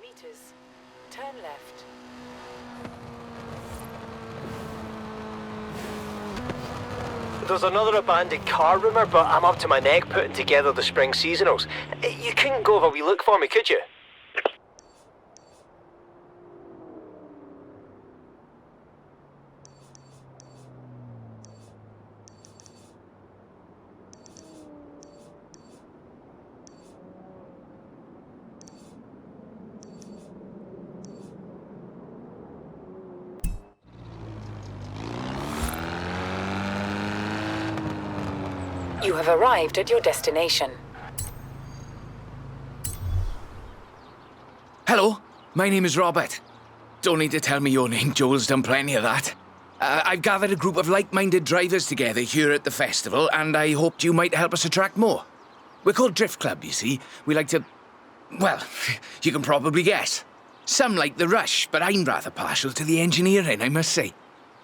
meters. Turn left. There's another abandoned car rumour, but I'm up to my neck putting together the spring seasonals. You couldn't go have a wee look for me, could you? You have arrived at your destination. Hello, my name is Robert. Don't need to tell me your name, Joel's done plenty of that. I've gathered a group of like-minded drivers together here at the festival, and I hoped you might help us attract more. We're called Drift Club, you see. We like to... well, you can probably guess. Some like the rush, but I'm rather partial to the engineering, I must say.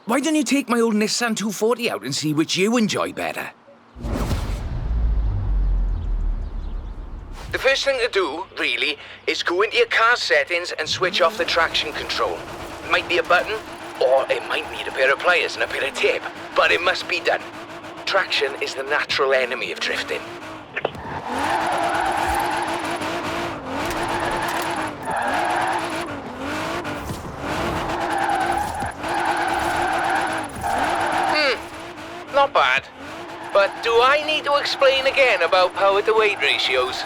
Why don't you take my old Nissan 240 out and see which you enjoy better? The first thing to do, really, is go into your car's settings and switch off the traction control. It might be a button, or it might need a pair of pliers and a bit of tape, but it must be done. Traction is the natural enemy of drifting. Not bad. But do I need to explain again about power to weight ratios?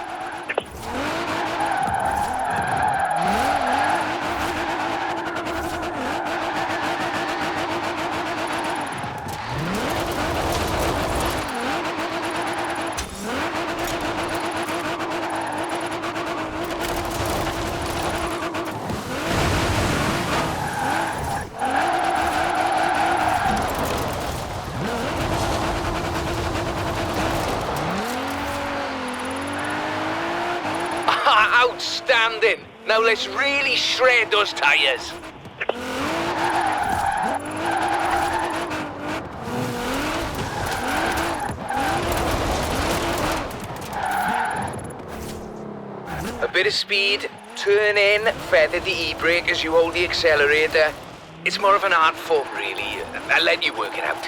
Outstanding! Now let's really shred those tires. A bit of speed, turn in, feather the e-brake as you hold the accelerator. It's more of an art form, really. I'll let you work it out.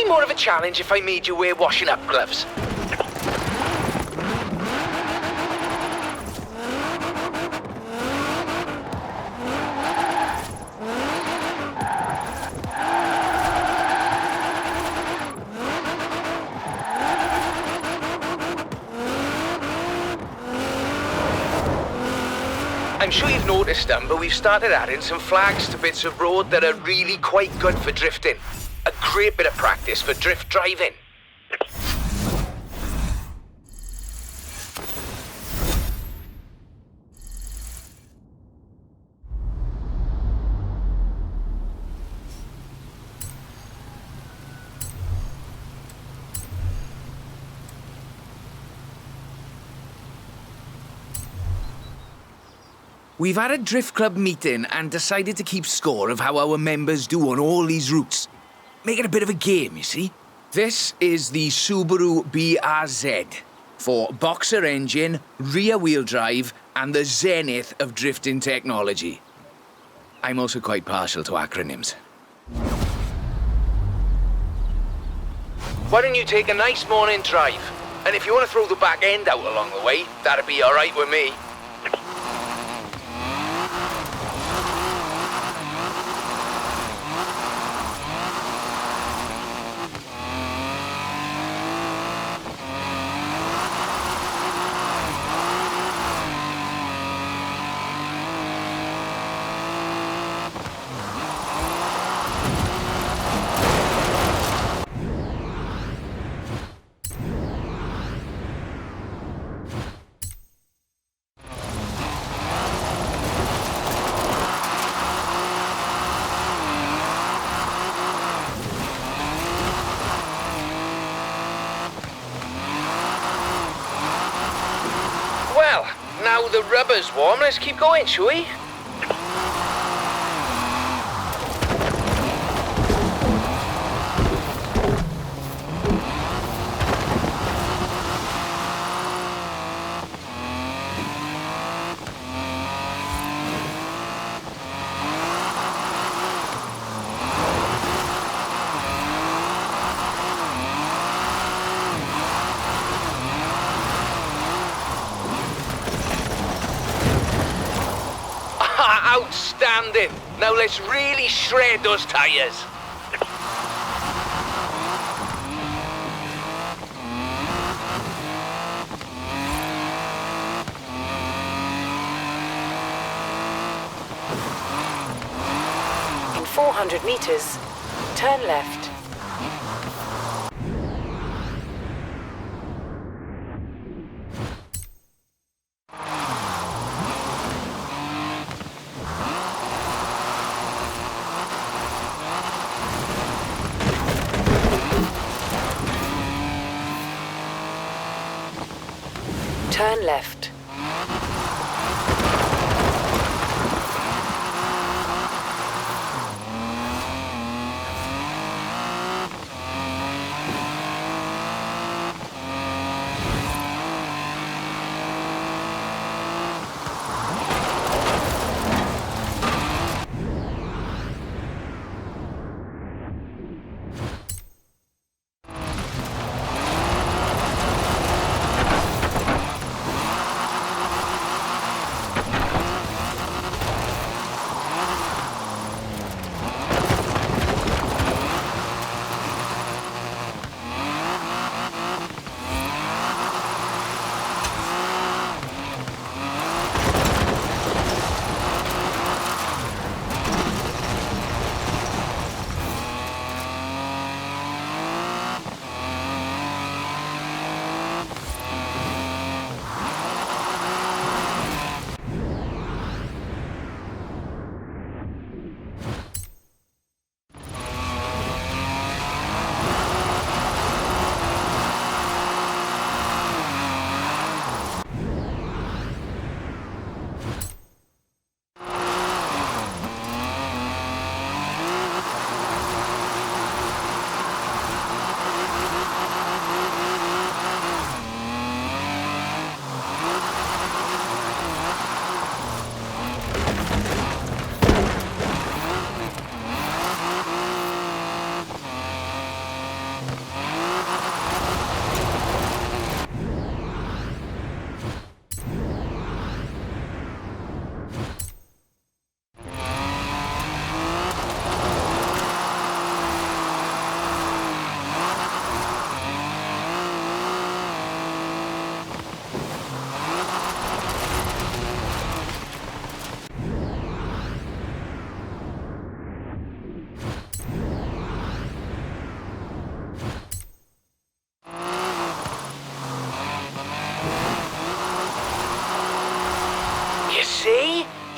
More of a challenge if I made you wear washing up gloves. I'm sure you've noticed them, but we've started adding some flags to bits of road that are really quite good for drifting. A great bit of practice for drift driving. We've had a Drift Club meeting and decided to keep score of how our members do on all these routes. Make it a bit of a game, you see. This is the Subaru BRZ for boxer engine, rear-wheel drive, and the zenith of drifting technology. I'm also quite partial to acronyms. Why don't you take a nice morning drive? And if you want to throw the back end out along the way, that'd be all right with me. Now the rubber's warm, let's keep going, shall we? Outstanding! Now let's really shred those tyres. In 400 meters, turn left. Turn left.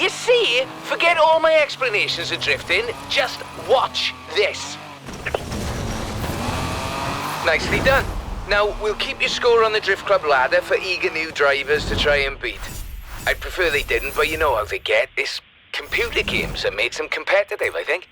You see? Forget all my explanations of drifting. Just watch this. Nicely done. Now, we'll keep your score on the Drift Club ladder for eager new drivers to try and beat. I'd prefer they didn't, but you know how they get. This computer games have made them competitive, I think.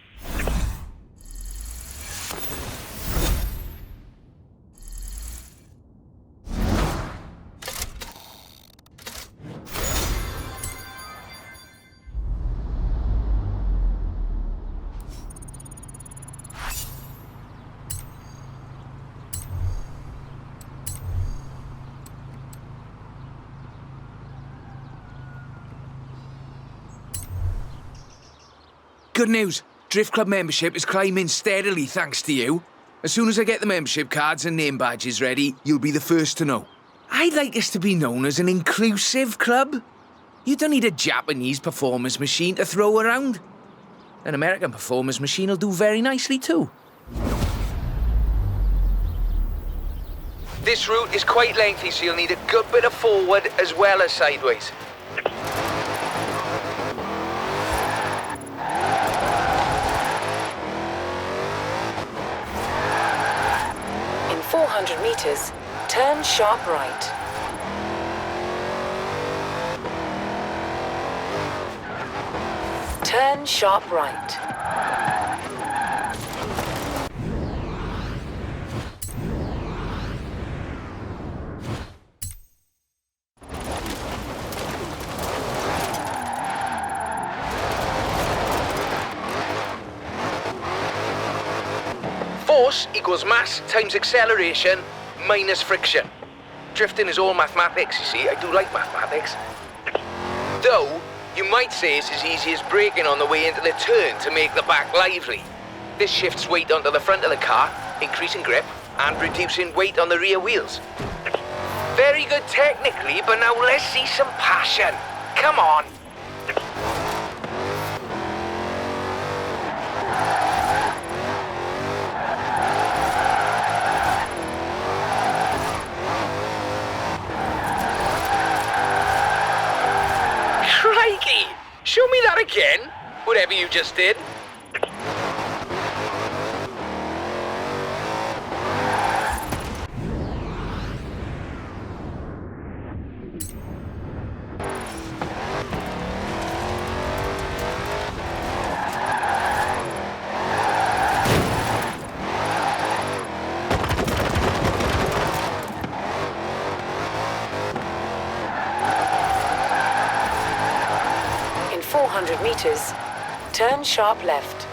Good news. Drift Club membership is climbing steadily thanks to you. As soon as I get the membership cards and name badges ready, you'll be the first to know. I'd like us to be known as an inclusive club. You don't need a Japanese performance machine to throw around. An American performance machine will do very nicely too. This route is quite lengthy, so you'll need a good bit of forward as well as sideways. In 400 meters, turn sharp right. Turn sharp right. Force equals mass times acceleration minus friction. Drifting is all mathematics, you see. I do like mathematics. Though, you might say it's as easy as braking on the way into the turn to make the back lively. This shifts weight onto the front of the car, increasing grip and reducing weight on the rear wheels. Very good technically, but now let's see some passion. Come on. Crikey! Show me that again, whatever you just did. In 400 meters, turn sharp left.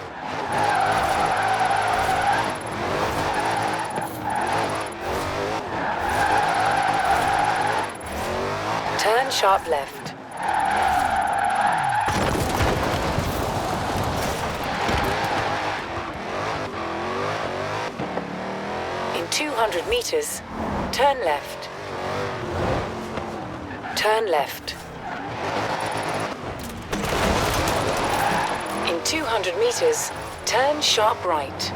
Turn sharp left. In 200 meters, turn left. Turn left. In 200 meters, turn sharp right.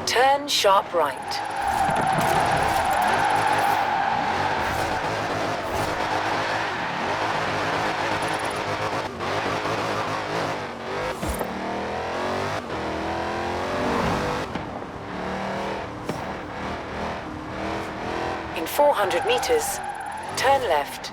Turn sharp right. In 400 meters, turn left.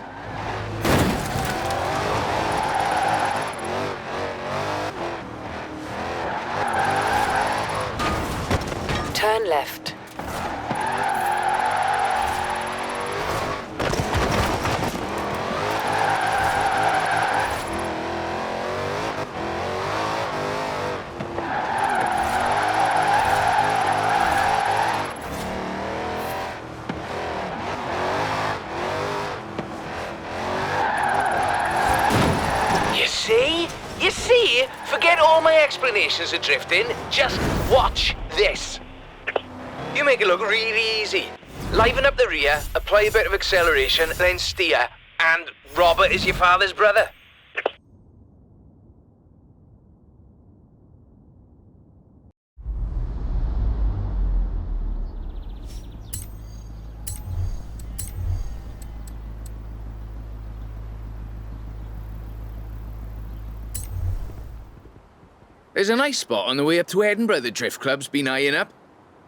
Turn left. You see? You see? Forget all my explanations of drifting. Just watch this. You make it look really easy. Liven up the rear, apply a bit of acceleration, then steer, and Robert is your father's brother. There's a nice spot on the way up to Edinburgh the Drift Club's been eyeing up.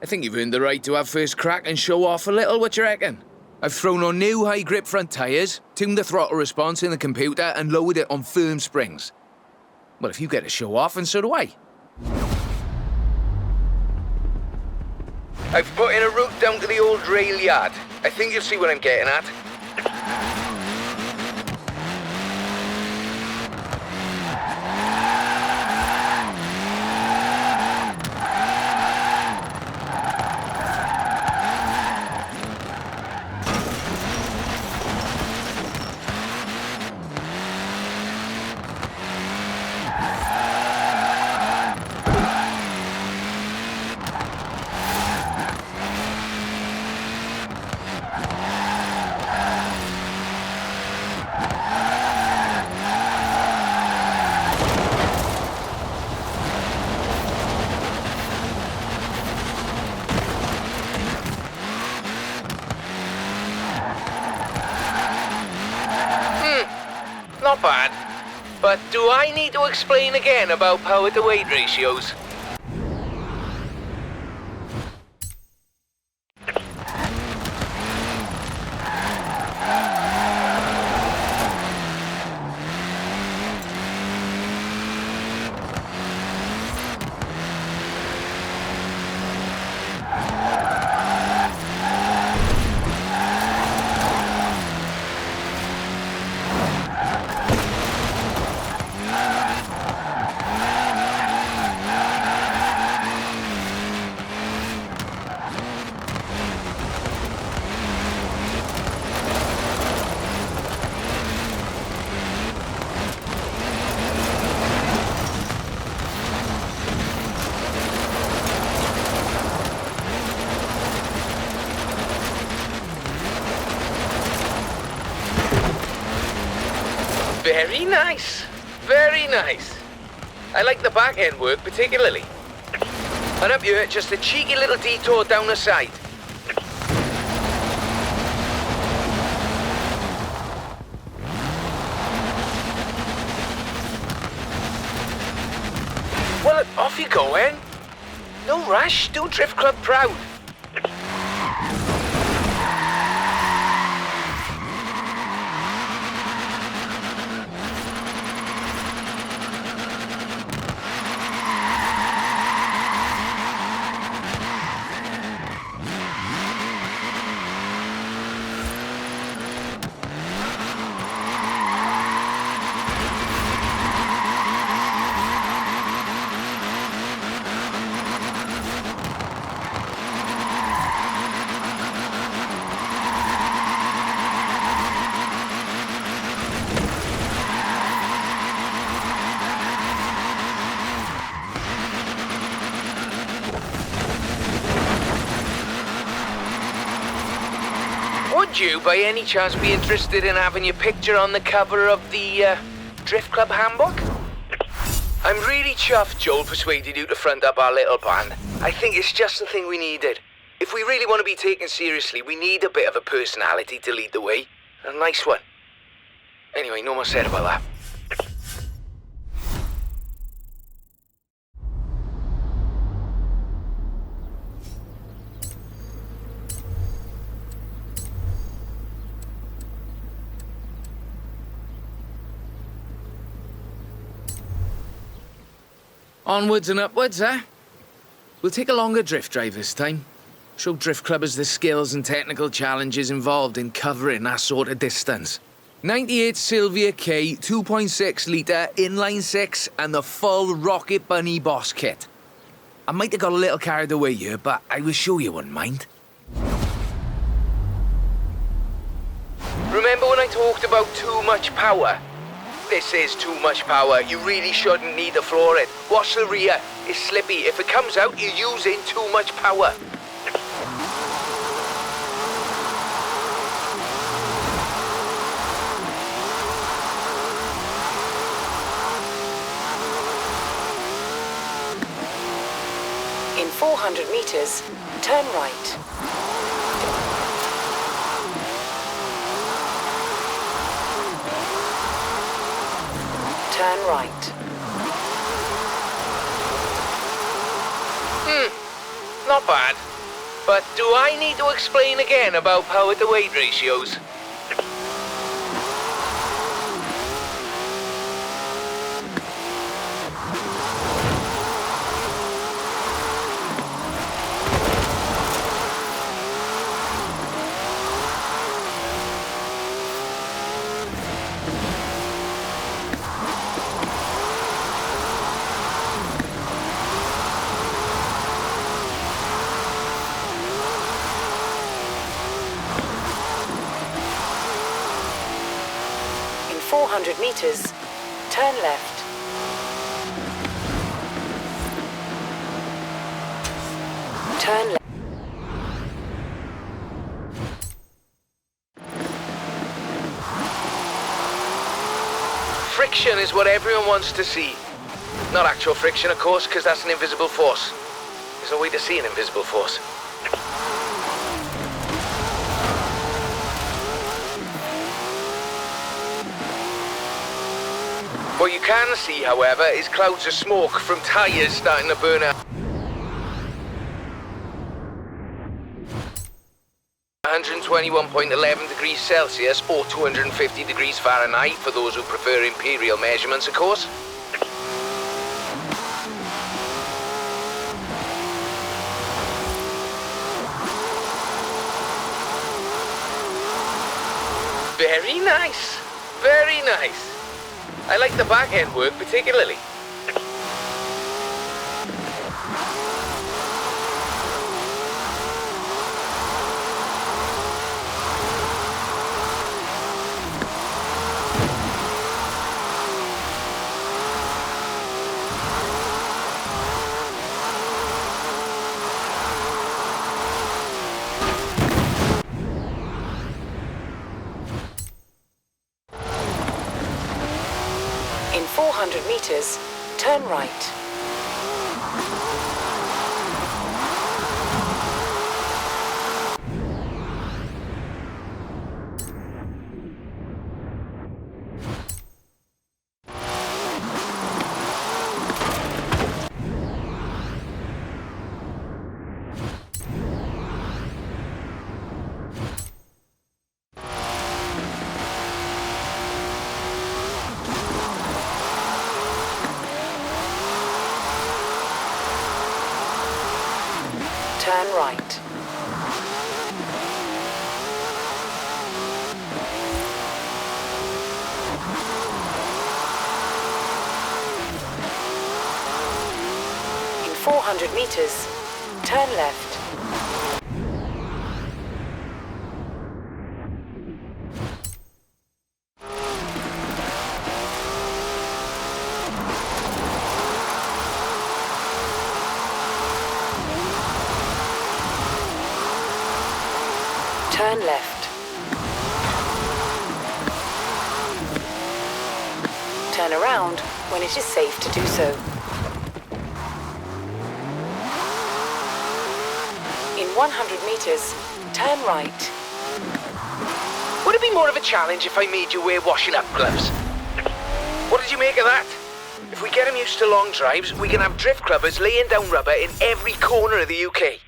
I think you've earned the right to have first crack and show off a little, what you reckon? I've thrown on new high-grip front tyres, tuned the throttle response in the computer and lowered it on firm springs. Well, if you get to show off, and so do I. I've put in a route down to the old rail yard. I think you'll see what I'm getting at. Not bad. But do I need to explain again about power to weight ratios? Very nice. Very nice. I like the back end work particularly. And up here, just a cheeky little detour down the side. Well, off you go, then. No rush, do Drift Club proud. Would you, by any chance, be interested in having your picture on the cover of the Drift Club handbook? I'm really chuffed Joel persuaded you to front up our little band. I think it's just the thing we needed. If we really want to be taken seriously, we need a bit of a personality to lead the way. A nice one. Anyway, no more said about that. Onwards and upwards, eh? We'll take a longer drift drive this time. Show Drift Clubbers the skills and technical challenges involved in covering that sort of distance. 98 Silvia K, 2.6 litre, inline 6, and the full Rocket Bunny Boss kit. I might have got a little carried away here, but I was sure you wouldn't mind. Remember when I talked about too much power? This is too much power. You really shouldn't need to floor it. Watch the rear. It's slippy. If it comes out, you're using too much power. In 400 meters, turn right. Turn right. Not bad. But do I need to explain again about power to weight ratios? In 400 meters, turn left. Turn left. Friction is what everyone wants to see. Not actual friction, of course, because that's an invisible force. There's no way to see an invisible force. What you can see, however, is clouds of smoke from tyres starting to burn up. 121.11 degrees Celsius or 250 degrees Fahrenheit for those who prefer imperial measurements, of course. Very nice. Very nice. I like the back end work particularly. 400 meters, turn right. Turn right. In 400 meters, turn left. Turn left. Turn around when it is safe to do so. In 100 meters, turn right. Would it be more of a challenge if I made you wear washing up gloves? What did you make of that? If we get him used to long drives, we can have drift clubbers laying down rubber in every corner of the UK.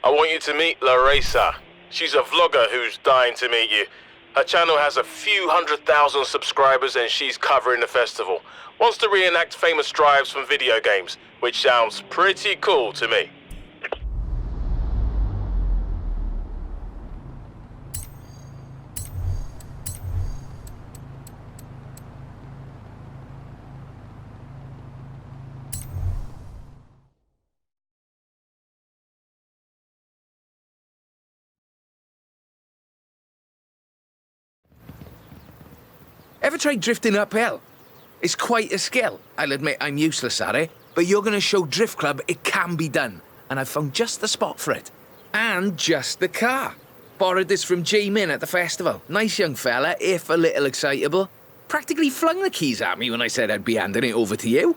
I want you to meet Larissa. She's a vlogger who's dying to meet you. Her channel has a few 100,000 subscribers and she's covering the festival. Wants to reenact famous drives from video games, which sounds pretty cool to me. Ever tried drifting uphill? It's quite a skill. I'll admit I'm useless at it, but you're going to show Drift Club it can be done. And I've found just the spot for it. And just the car. Borrowed this from J Min at the festival. Nice young fella, if a little excitable. Practically flung the keys at me when I said I'd be handing it over to you.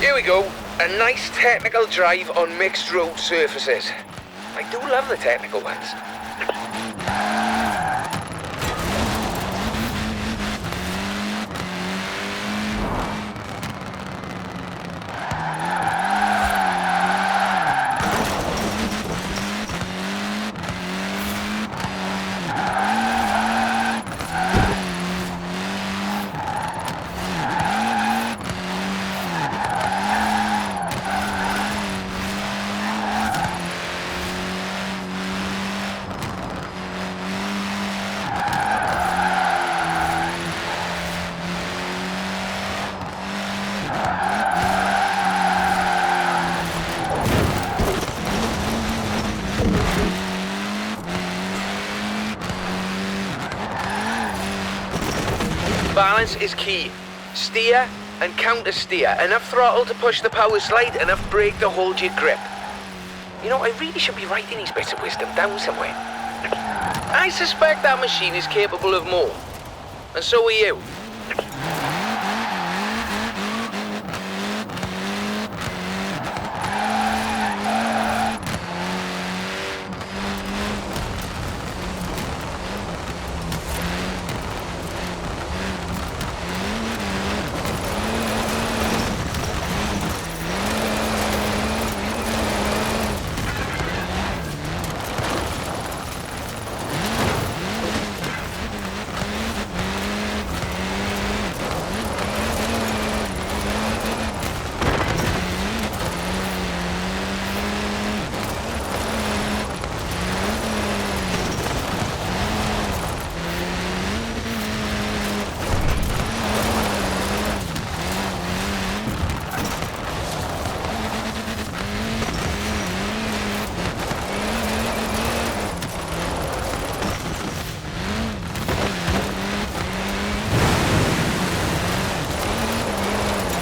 Here we go. A nice technical drive on mixed road surfaces. I do love the technical ones. Balance is key. Steer and counter steer. Enough throttle to push the power slide, enough brake to hold your grip. You know, I really should be writing these bits of wisdom down somewhere. I suspect that machine is capable of more. And so are you.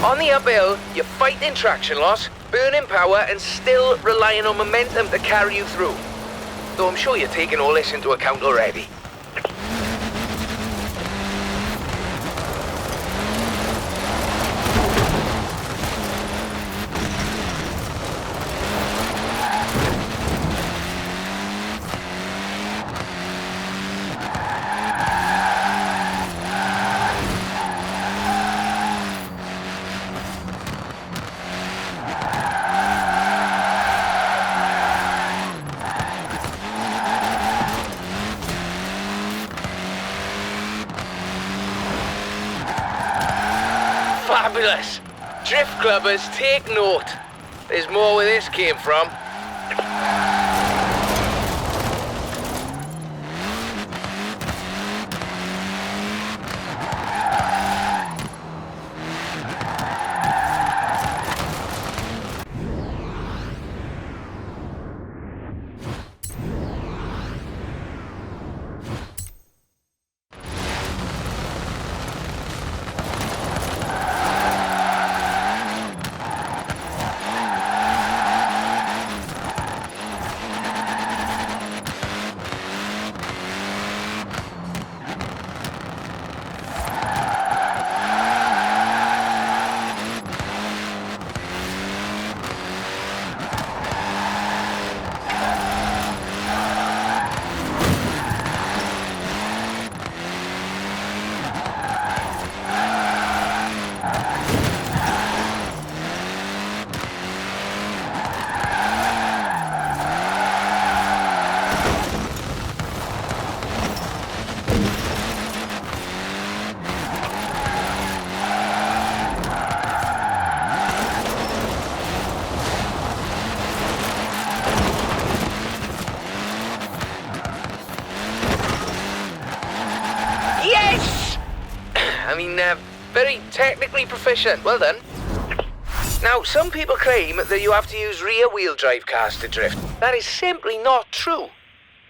On the uphill, you're fighting traction loss, burning power and still relying on momentum to carry you through. Though I'm sure you're taking all this into account already. Fabulous! Drift clubbers, take note. There's more where this came from. Very technically proficient. Well done. Now, some people claim that you have to use rear-wheel drive cars to drift. That is simply not true.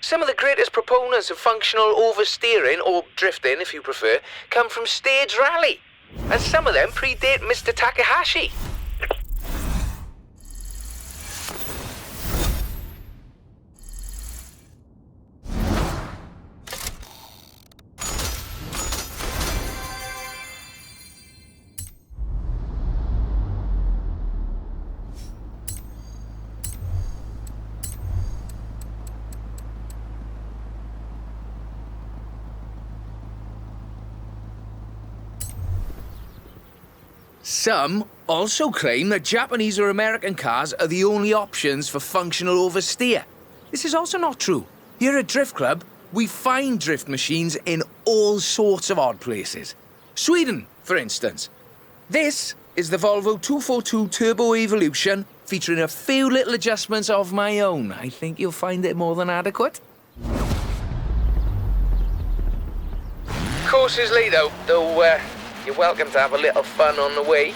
Some of the greatest proponents of functional oversteering, or drifting if you prefer, come from stage rally. And some of them predate Mr. Takahashi. Some also claim that Japanese or American cars are the only options for functional oversteer. This is also not true. Here at Drift Club, we find drift machines in all sorts of odd places. Sweden, for instance. This is the Volvo 242 Turbo Evolution, featuring a few little adjustments of my own. I think you'll find it more than adequate. Courses laid out, though you're welcome to have a little fun on the way.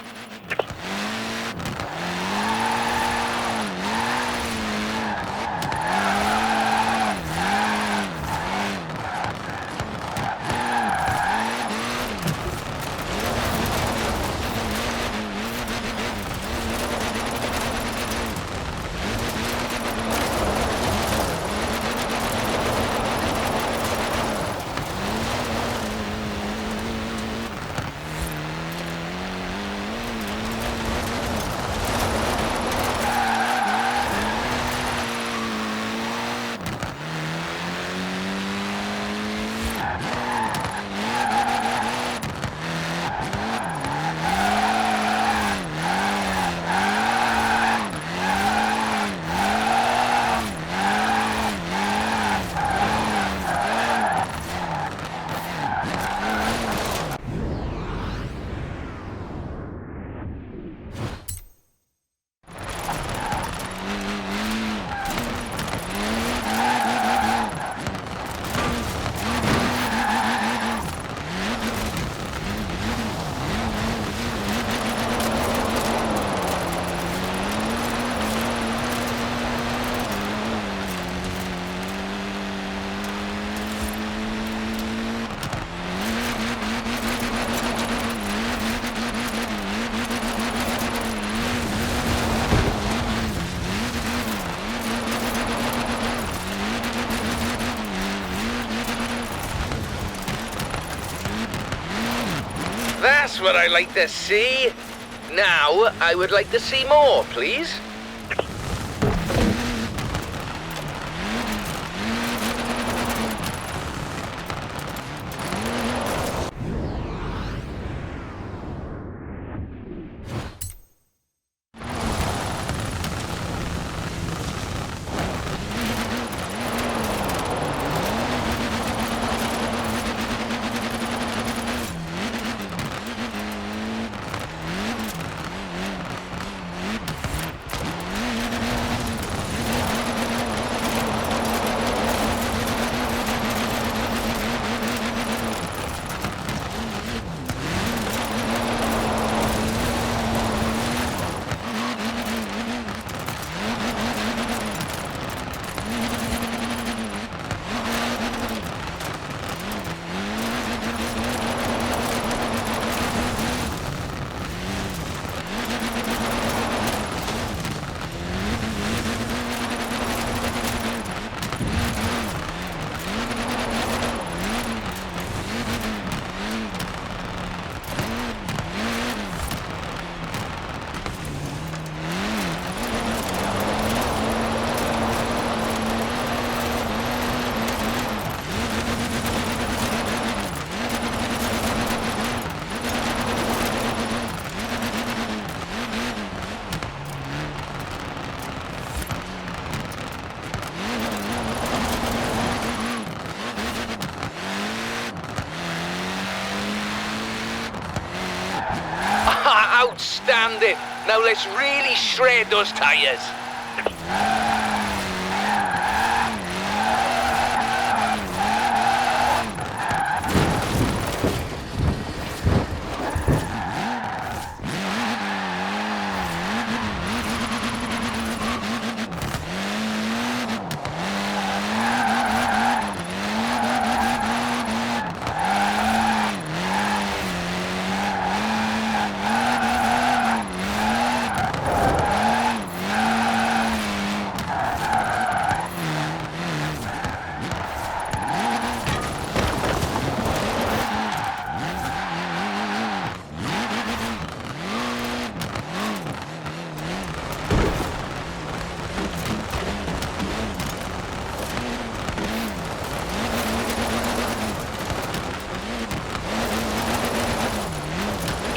That's what I like to see. Now, I would like to see more, please. Outstanding! Now let's really shred those tires.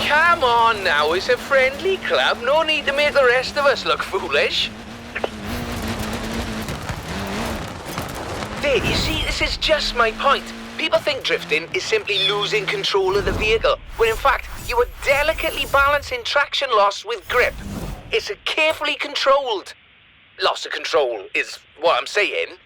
Come on now, it's a friendly club. No need to make the rest of us look foolish. There, you see, this is just my point. People think drifting is simply losing control of the vehicle, when in fact, you are delicately balancing traction loss with grip. It's a carefully controlled loss of control, is what I'm saying.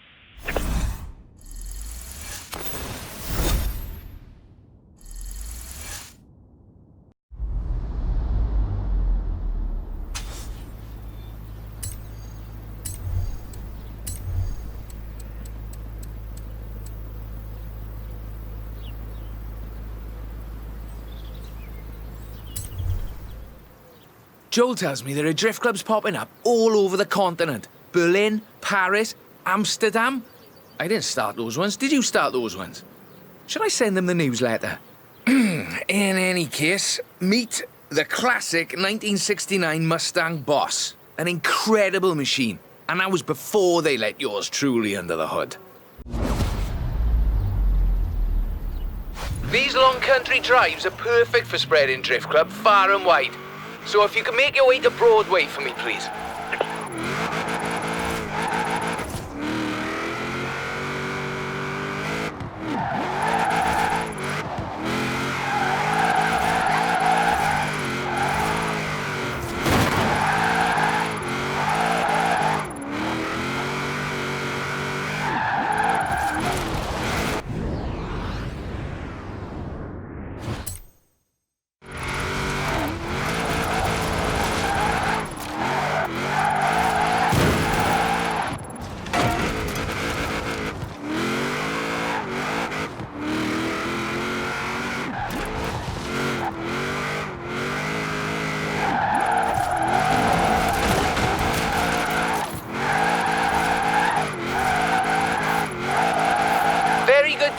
Joel tells me there are drift clubs popping up all over the continent. Berlin, Paris, Amsterdam. I didn't start those ones. Did you start those ones? Should I send them the newsletter? In any case, meet the classic 1969 Mustang Boss. An incredible machine. And that was before they let yours truly under the hood. These long country drives are perfect for spreading drift club far and wide. So if you can make your way to Broadway for me, please.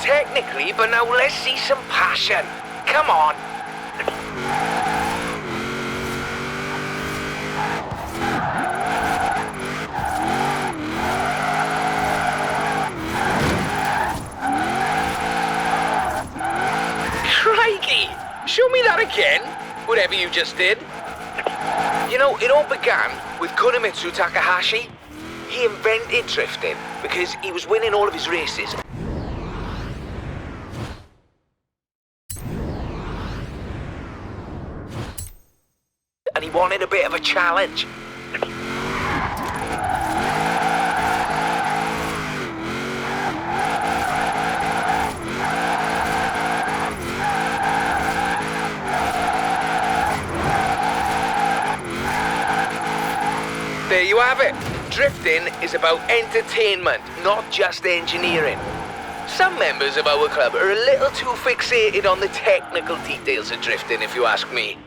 Technically, but now let's see some passion. Come on. that again? Whatever you just did. You know, it all began with Kunimitsu Takahashi. He invented drifting because he was winning all of his races. And he wanted a bit of a challenge. There you have it. Drifting is about entertainment, not just engineering. Some members of our club are a little too fixated on the technical details of drifting, if you ask me.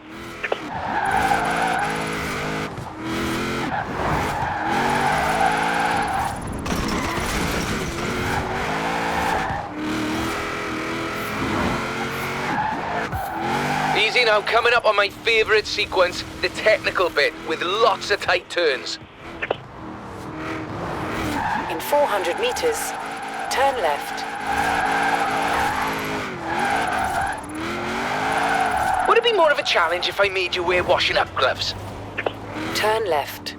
Easy now, coming up on my favourite sequence, the technical bit, with lots of tight turns. In 400 meters, turn left. Would it be more of a challenge if I made you wear washing up gloves? Turn left.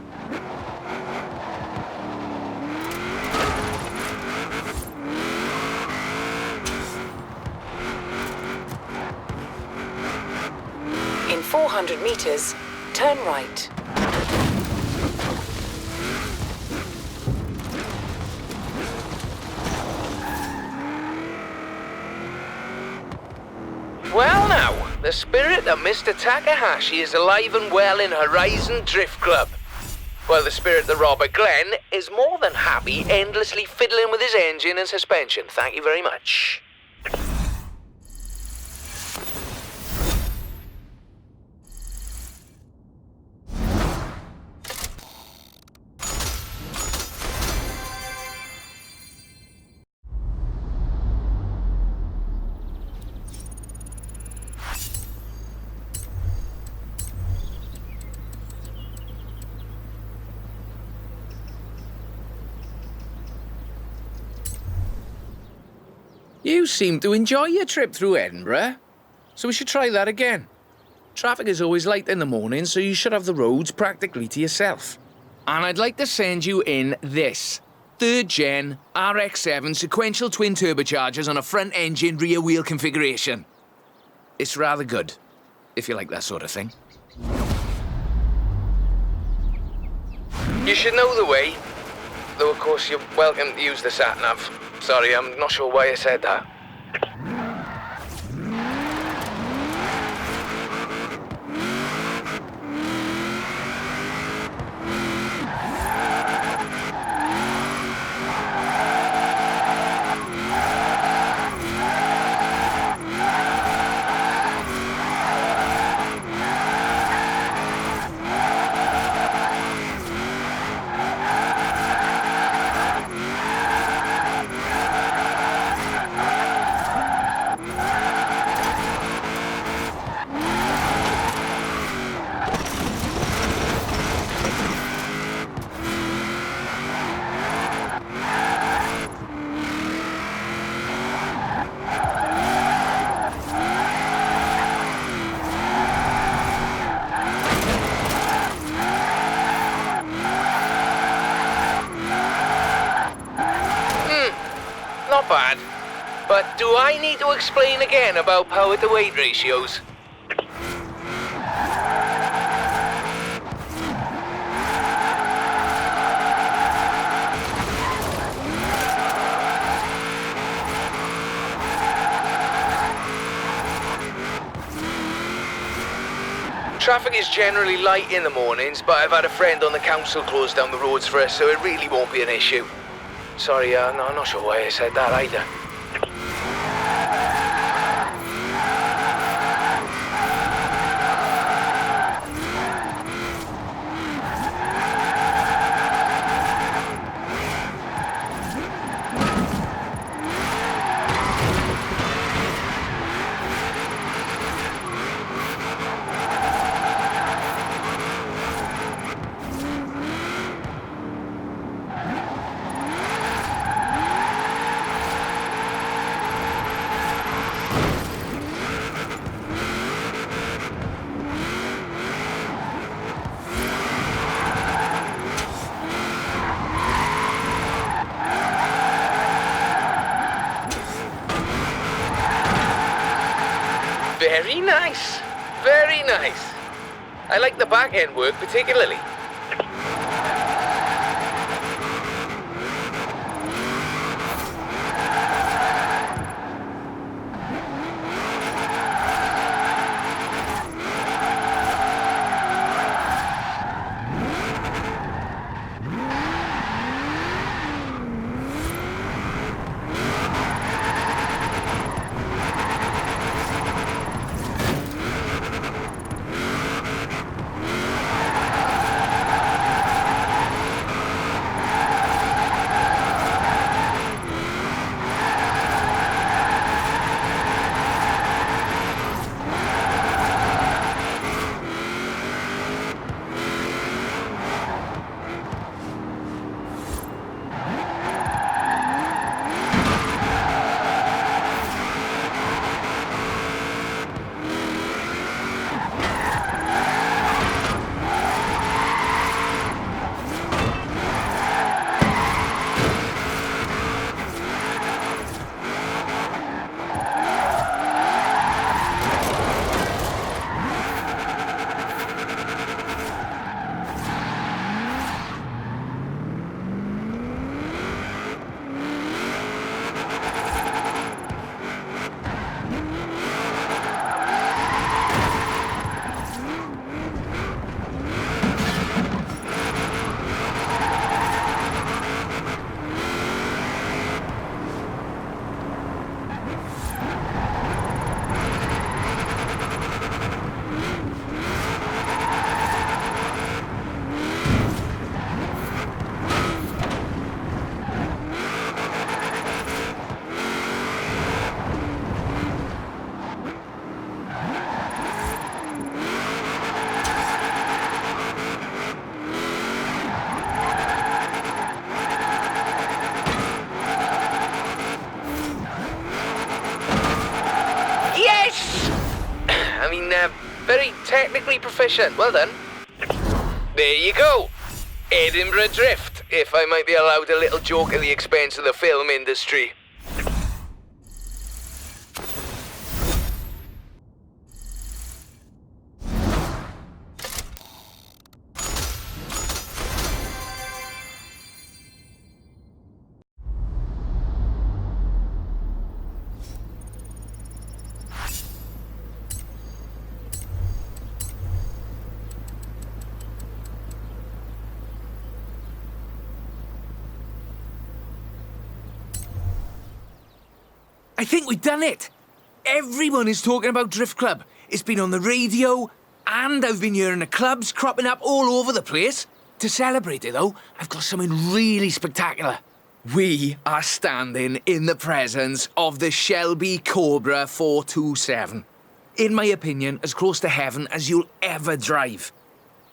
In 400 meters, turn right. Well now, the spirit of Mr. Takahashi is alive and well in Horizon Drift Club. While the spirit of Robert Glenn is more than happy endlessly fiddling with his engine and suspension. Thank you very much. You seem to enjoy your trip through Edinburgh, so we should try that again. Traffic is always light in the morning, so you should have the roads practically to yourself. And I'd like to send you in this 3rd gen RX-7 sequential twin turbochargers on a front engine rear wheel configuration. It's rather good, if you like that sort of thing. You should know the way, though of course you're welcome to use the sat-nav. Sorry, I'm not sure why I said that. Not bad. But do I need to explain again about power to weight ratios? Traffic is generally light in the mornings, but I've had a friend on the council close down the roads for us, so it really won't be an issue. Sorry, no, I'm not sure why I said that either. Very nice. Very nice. I like the back end work particularly. Very technically proficient. Well done. There you go. Edinburgh Drift, if I might be allowed a little joke at the expense of the film industry. I think we've done it. Everyone is talking about Drift Club. It's been on the radio, and I've been hearing the clubs cropping up all over the place. To celebrate it, though, I've got something really spectacular. We are standing in the presence of the Shelby Cobra 427. In my opinion, as close to heaven as you'll ever drive.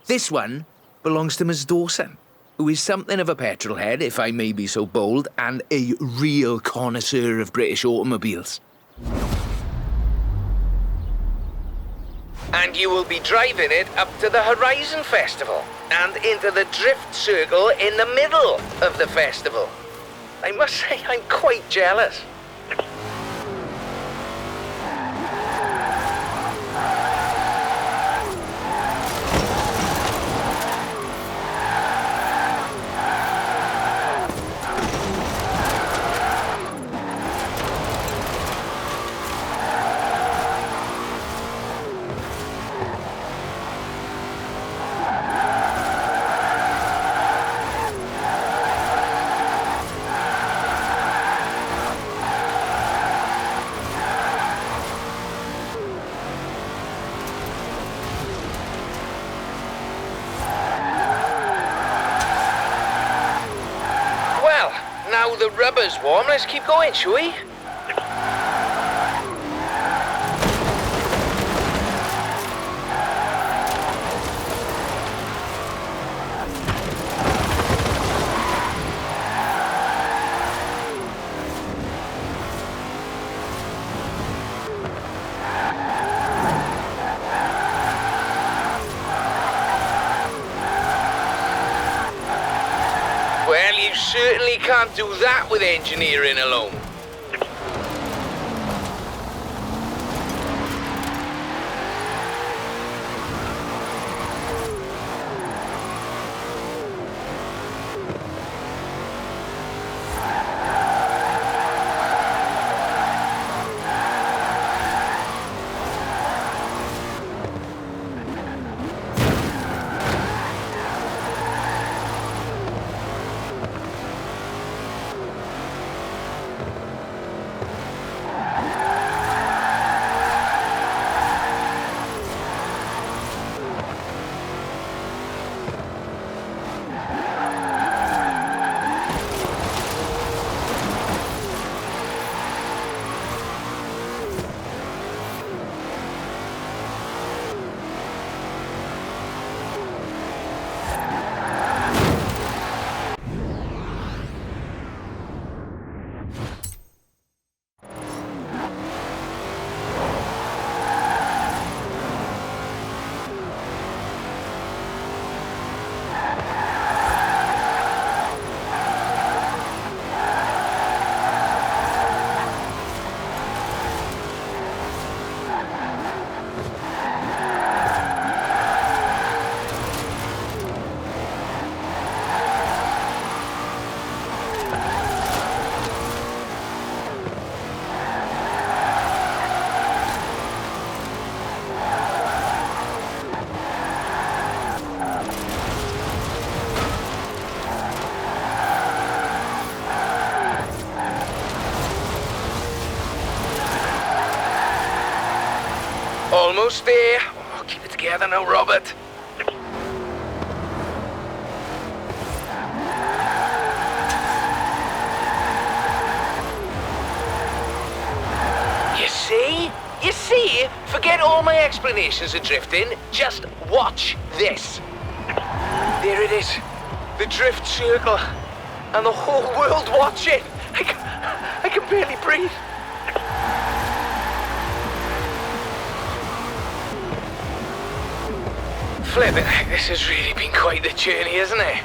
This one belongs to Ms. Dawson, who is something of a petrol head, if I may be so bold, and a real connoisseur of British automobiles. And you will be driving it up to the Horizon Festival and into the drift circle in the middle of the festival. I must say, I'm quite jealous. Now the rubber's warm, let's keep going, shall we? Well, you certainly can't do that with engineering alone. Almost there. Oh, keep it together now, Robert. You see? You see? Forget all my explanations of drifting. Just watch this. There it is. The drift circle. And the whole world watching. I can barely breathe. Flippin', this has really been quite the journey, hasn't it?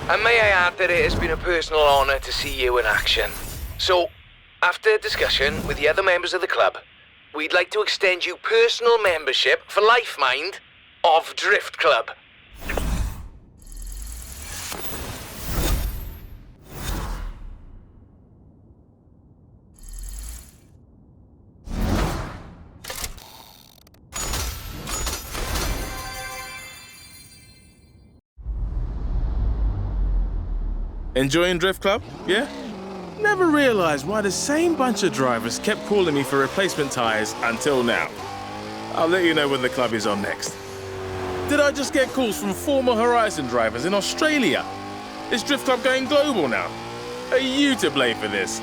And may I add that it has been a personal honour to see you in action. So, after discussion with the other members of the club, we'd like to extend you personal membership for life, mind, of Drift Club. Enjoying Drift Club? Yeah? Never realised why the same bunch of drivers kept calling me for replacement tyres until now. I'll let you know when the club is on next. Did I just get calls from former Horizon drivers in Australia? Is Drift Club going global now? Are you to blame for this?